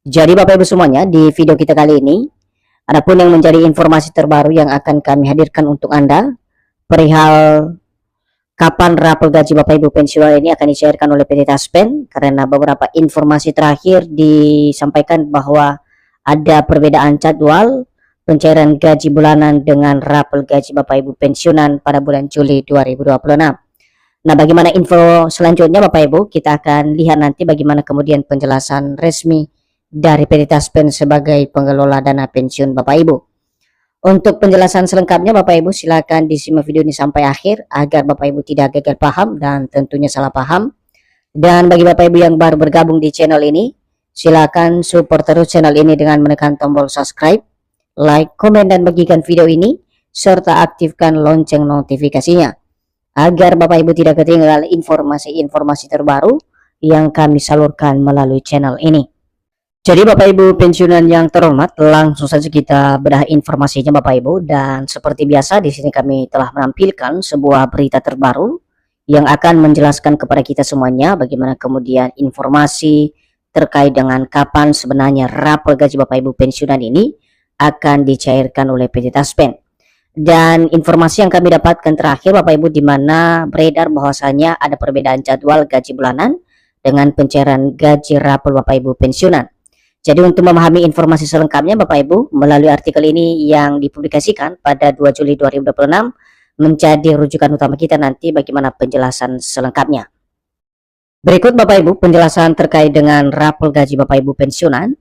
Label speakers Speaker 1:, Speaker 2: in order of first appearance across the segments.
Speaker 1: Jadi Bapak Ibu semuanya, di video kita kali ini, adapun yang menjadi informasi terbaru yang akan kami hadirkan untuk Anda, perihal kapan rapor gaji Bapak Ibu pensiunan ini akan dicairkan oleh PT Taspen, karena beberapa informasi terakhir disampaikan bahwa ada perbedaan jadwal pencairan gaji bulanan dengan rapor gaji Bapak Ibu pensiunan pada bulan Juli 2026. Nah, bagaimana info selanjutnya Bapak Ibu? Kita akan lihat nanti bagaimana kemudian penjelasan resmi dari PT Taspen sebagai pengelola dana pensiun Bapak Ibu. Untuk penjelasan selengkapnya Bapak Ibu silakan disimak video ini sampai akhir agar Bapak Ibu tidak gagal paham dan tentunya salah paham. Dan bagi Bapak Ibu yang baru bergabung di channel ini, silakan support terus channel ini dengan menekan tombol subscribe, like, komen, dan bagikan video ini, serta aktifkan lonceng notifikasinya agar Bapak Ibu tidak ketinggalan informasi-informasi terbaru yang kami salurkan melalui channel ini. Jadi Bapak Ibu pensiunan yang terhormat, langsung saja kita bedah informasinya Bapak Ibu, dan seperti biasa di sini kami telah menampilkan sebuah berita terbaru yang akan menjelaskan kepada kita semuanya bagaimana kemudian informasi terkait dengan kapan sebenarnya rapor gaji Bapak Ibu pensiunan ini akan dicairkan oleh PT Taspen. Dan informasi yang kami dapatkan terakhir Bapak Ibu, di mana beredar bahwasanya ada perbedaan jadwal gaji bulanan dengan pencairan gaji rapor Bapak Ibu pensiunan. Jadi untuk memahami informasi selengkapnya Bapak Ibu, melalui artikel ini yang dipublikasikan pada 2 Juli 2026 menjadi rujukan utama kita nanti bagaimana penjelasan selengkapnya. Berikut Bapak Ibu penjelasan terkait dengan rapor gaji Bapak Ibu pensiunan,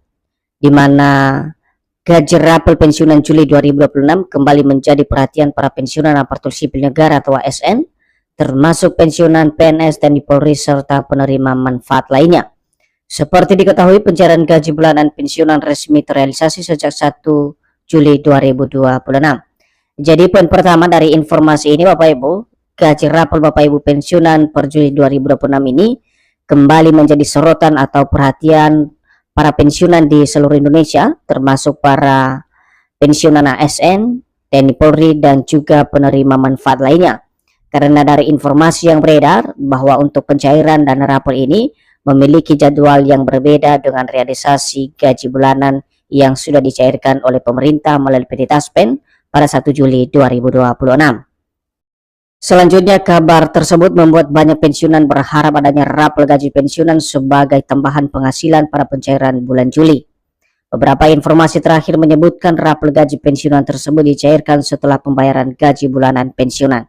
Speaker 1: di mana gaji rapor pensiunan Juli 2026 kembali menjadi perhatian para pensiunan aparatur sipil negara atau ASN, termasuk pensiunan PNS, TNI Polri, serta penerima manfaat lainnya. Seperti diketahui, pencairan gaji bulanan pensiunan resmi terrealisasi sejak 1 Juli 2026. Jadi poin pertama dari informasi ini Bapak Ibu, gaji rapor Bapak Ibu pensiunan per Juli 2026 ini kembali menjadi sorotan atau perhatian para pensiunan di seluruh Indonesia, termasuk para pensiunan ASN, TNI Polri, dan juga penerima manfaat lainnya. Karena dari informasi yang beredar bahwa untuk pencairan dana rapor ini memiliki jadwal yang berbeda dengan realisasi gaji bulanan yang sudah dicairkan oleh pemerintah melalui PT Taspen pada 1 Juli 2026. Selanjutnya, kabar tersebut membuat banyak pensiunan berharap adanya rapor gaji pensiunan sebagai tambahan penghasilan pada pencairan bulan Juli. Beberapa informasi terakhir menyebutkan rapor gaji pensiunan tersebut dicairkan setelah pembayaran gaji bulanan pensiunan.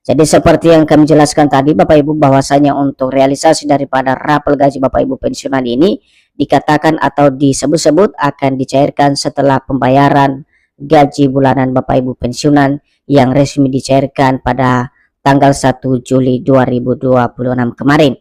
Speaker 1: Jadi seperti yang kami jelaskan tadi Bapak Ibu, bahwasanya untuk realisasi daripada rapor gaji Bapak Ibu pensiunan ini dikatakan atau disebut-sebut akan dicairkan setelah pembayaran gaji bulanan Bapak Ibu pensiunan yang resmi dicairkan pada tanggal 1 Juli 2026 kemarin.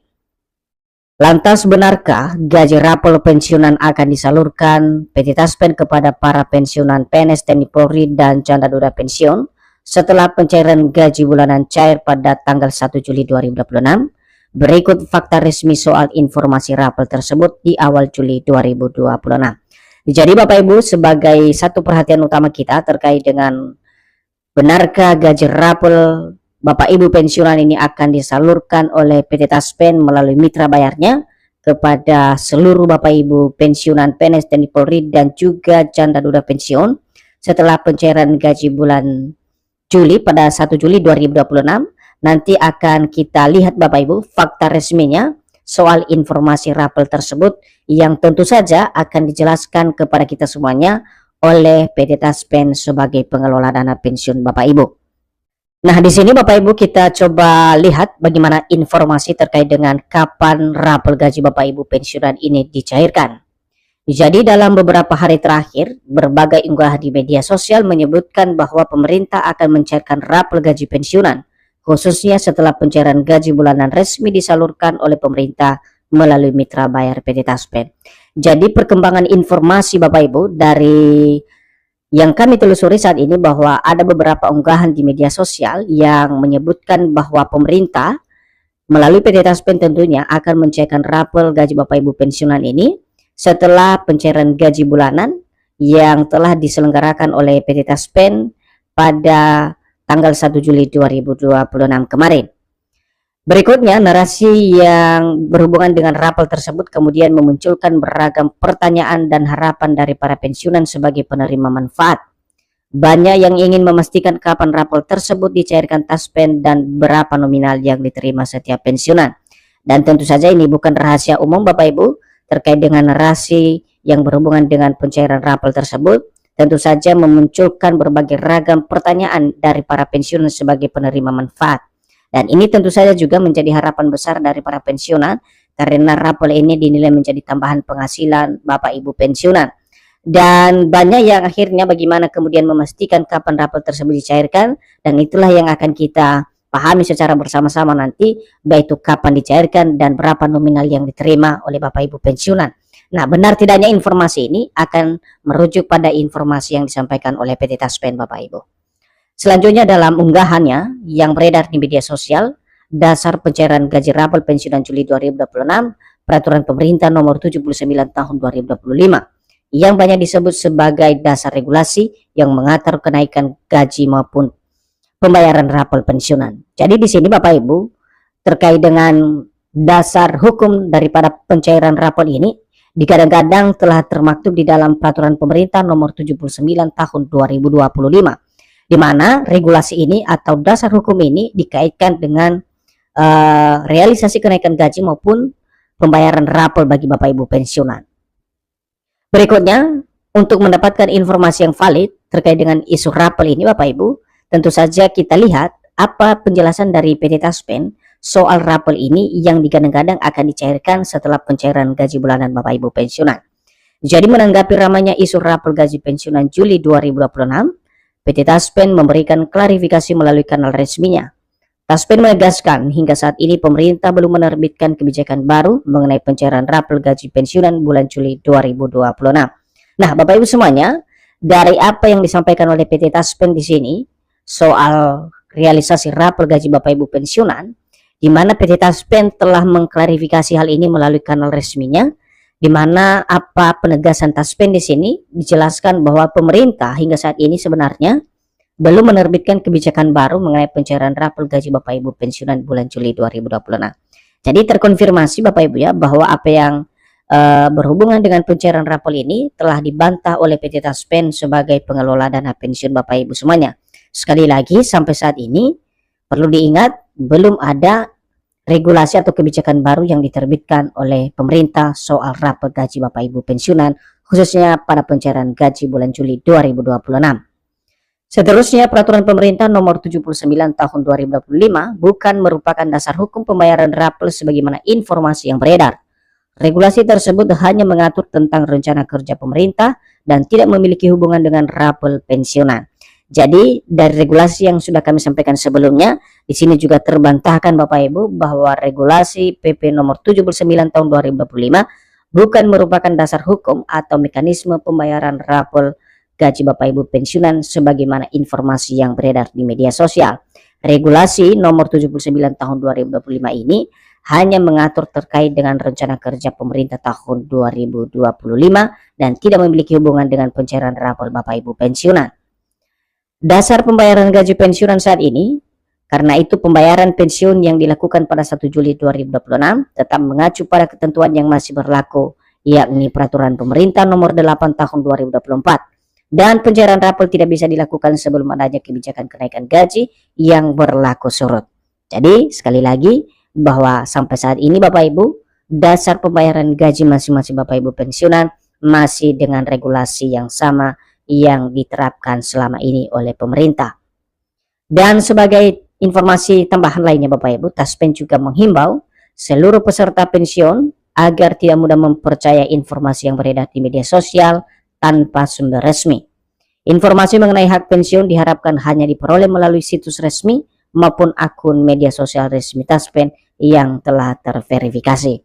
Speaker 1: Lantas benarkah gaji rapor pensiunan akan disalurkan PT Taspen kepada para pensiunan PNS, TNI Polri, dan janda duda pensiun setelah pencairan gaji bulanan cair pada tanggal 1 Juli 2026? Berikut fakta resmi soal informasi rapor tersebut di awal Juli 2026. Jadi Bapak Ibu, sebagai satu perhatian utama kita terkait dengan benarkah gaji rapor Bapak Ibu pensiunan ini akan disalurkan oleh PT Taspen melalui mitra bayarnya kepada seluruh Bapak Ibu pensiunan PNS, TNI Polri, dan juga janda duda pensiun setelah pencairan gaji bulan Juli pada 1 Juli 2026. Nanti akan kita lihat Bapak Ibu fakta resminya soal informasi rapor tersebut yang tentu saja akan dijelaskan kepada kita semuanya oleh PT Taspen sebagai pengelola dana pensiun Bapak Ibu. Nah, di sini Bapak Ibu kita coba lihat bagaimana informasi terkait dengan kapan rapor gaji Bapak Ibu pensiunan ini dicairkan. Jadi dalam beberapa hari terakhir, berbagai unggahan di media sosial menyebutkan bahwa pemerintah akan mencairkan rapor gaji pensiunan, khususnya setelah pencairan gaji bulanan resmi disalurkan oleh pemerintah melalui mitra bayar PT Taspen. Jadi perkembangan informasi Bapak Ibu dari yang kami telusuri saat ini bahwa ada beberapa unggahan di media sosial yang menyebutkan bahwa pemerintah melalui PT Taspen tentunya akan mencairkan rapor gaji Bapak Ibu pensiunan ini setelah pencairan gaji bulanan yang telah diselenggarakan oleh PT Taspen pada tanggal 1 Juli 2026 kemarin. Berikutnya, narasi yang berhubungan dengan rapel tersebut kemudian memunculkan beragam pertanyaan dan harapan dari para pensiunan sebagai penerima manfaat. Banyak yang ingin memastikan kapan rapel tersebut dicairkan taspen dan berapa nominal yang diterima setiap pensiunan. Dan tentu saja ini bukan rahasia umum Bapak Ibu terkait dengan narasi yang berhubungan dengan pencairan rapel tersebut. Tentu saja memunculkan berbagai ragam pertanyaan dari para pensiunan sebagai penerima manfaat. Dan ini tentu saja juga menjadi harapan besar dari para pensiunan karena rapel ini dinilai menjadi tambahan penghasilan Bapak Ibu pensiunan. Dan banyak yang akhirnya bagaimana kemudian memastikan kapan rapel tersebut dicairkan, dan itulah yang akan kita pahami secara bersama-sama nanti, baik itu kapan dicairkan dan berapa nominal yang diterima oleh Bapak Ibu pensiunan. Nah, benar tidaknya informasi ini akan merujuk pada informasi yang disampaikan oleh PT Taspen Bapak Ibu. Selanjutnya dalam unggahannya yang beredar di media sosial, dasar pencairan gaji rapel pensiunan Juli 2026, Peraturan Pemerintah Nomor 79 Tahun 2025, yang banyak disebut sebagai dasar regulasi yang mengatur kenaikan gaji maupun pembayaran rapel pensiunan. Jadi di sini Bapak Ibu, terkait dengan dasar hukum daripada pencairan rapel ini, digadang-gadang telah termaktub di dalam Peraturan Pemerintah Nomor 79 Tahun 2025. Di mana regulasi ini atau dasar hukum ini dikaitkan dengan realisasi kenaikan gaji maupun pembayaran rapel bagi Bapak Ibu pensiunan. Berikutnya, untuk mendapatkan informasi yang valid terkait dengan isu rapel ini Bapak Ibu, tentu saja kita lihat apa penjelasan dari PT Taspen soal rapel ini yang digadang-gadang akan dicairkan setelah pencairan gaji bulanan Bapak Ibu pensiunan. Jadi menanggapi ramainya isu rapel gaji pensiunan Juli 2026, PT Taspen memberikan klarifikasi melalui kanal resminya. Taspen menegaskan hingga saat ini pemerintah belum menerbitkan kebijakan baru mengenai pencairan rapel gaji pensiunan bulan Juli 2026. Nah, Bapak Ibu semuanya, dari apa yang disampaikan oleh PT Taspen di sini soal realisasi rapel gaji Bapak Ibu pensiunan, di mana PT Taspen telah mengklarifikasi hal ini melalui kanal resminya, di mana apa penegasan Taspen di sini dijelaskan bahwa pemerintah hingga saat ini sebenarnya belum menerbitkan kebijakan baru mengenai pencairan rapel gaji Bapak Ibu pensiunan bulan Juli 2026. Jadi terkonfirmasi Bapak Ibu ya bahwa apa yang berhubungan dengan pencairan rapel ini telah dibantah oleh PT Taspen sebagai pengelola dana pensiun Bapak Ibu semuanya. Sekali lagi sampai saat ini perlu diingat belum ada regulasi atau kebijakan baru yang diterbitkan oleh pemerintah soal rapel gaji Bapak Ibu pensiunan, khususnya pada pencairan gaji bulan Juli 2026. Seterusnya, Peraturan Pemerintah Nomor 79 Tahun 2025 bukan merupakan dasar hukum pembayaran rapel sebagaimana informasi yang beredar. Regulasi tersebut hanya mengatur tentang rencana kerja pemerintah dan tidak memiliki hubungan dengan rapel pensiunan. Jadi dari regulasi yang sudah kami sampaikan sebelumnya, di sini juga terbantahkan Bapak Ibu bahwa regulasi PP nomor 79 tahun 2025 bukan merupakan dasar hukum atau mekanisme pembayaran rapel gaji Bapak Ibu pensiunan sebagaimana informasi yang beredar di media sosial. Regulasi nomor 79 tahun 2025 ini hanya mengatur terkait dengan rencana kerja pemerintah tahun 2025 dan tidak memiliki hubungan dengan pencairan rapel Bapak Ibu pensiunan. Dasar pembayaran gaji pensiunan saat ini, karena itu pembayaran pensiun yang dilakukan pada 1 Juli 2026 tetap mengacu pada ketentuan yang masih berlaku, yakni Peraturan Pemerintah Nomor 8 Tahun 2024. Dan pencairan rapel tidak bisa dilakukan sebelum adanya kebijakan kenaikan gaji yang berlaku surut. Jadi sekali lagi bahwa sampai saat ini Bapak Ibu, dasar pembayaran gaji masing-masing Bapak Ibu pensiunan masih dengan regulasi yang sama yang diterapkan selama ini oleh pemerintah. Dan sebagai informasi tambahan lainnya Bapak Ibu, Taspen juga menghimbau seluruh peserta pensiun agar tidak mudah mempercayai informasi yang beredar di media sosial tanpa sumber resmi. Informasi mengenai hak pensiun diharapkan hanya diperoleh melalui situs resmi maupun akun media sosial resmi Taspen yang telah terverifikasi.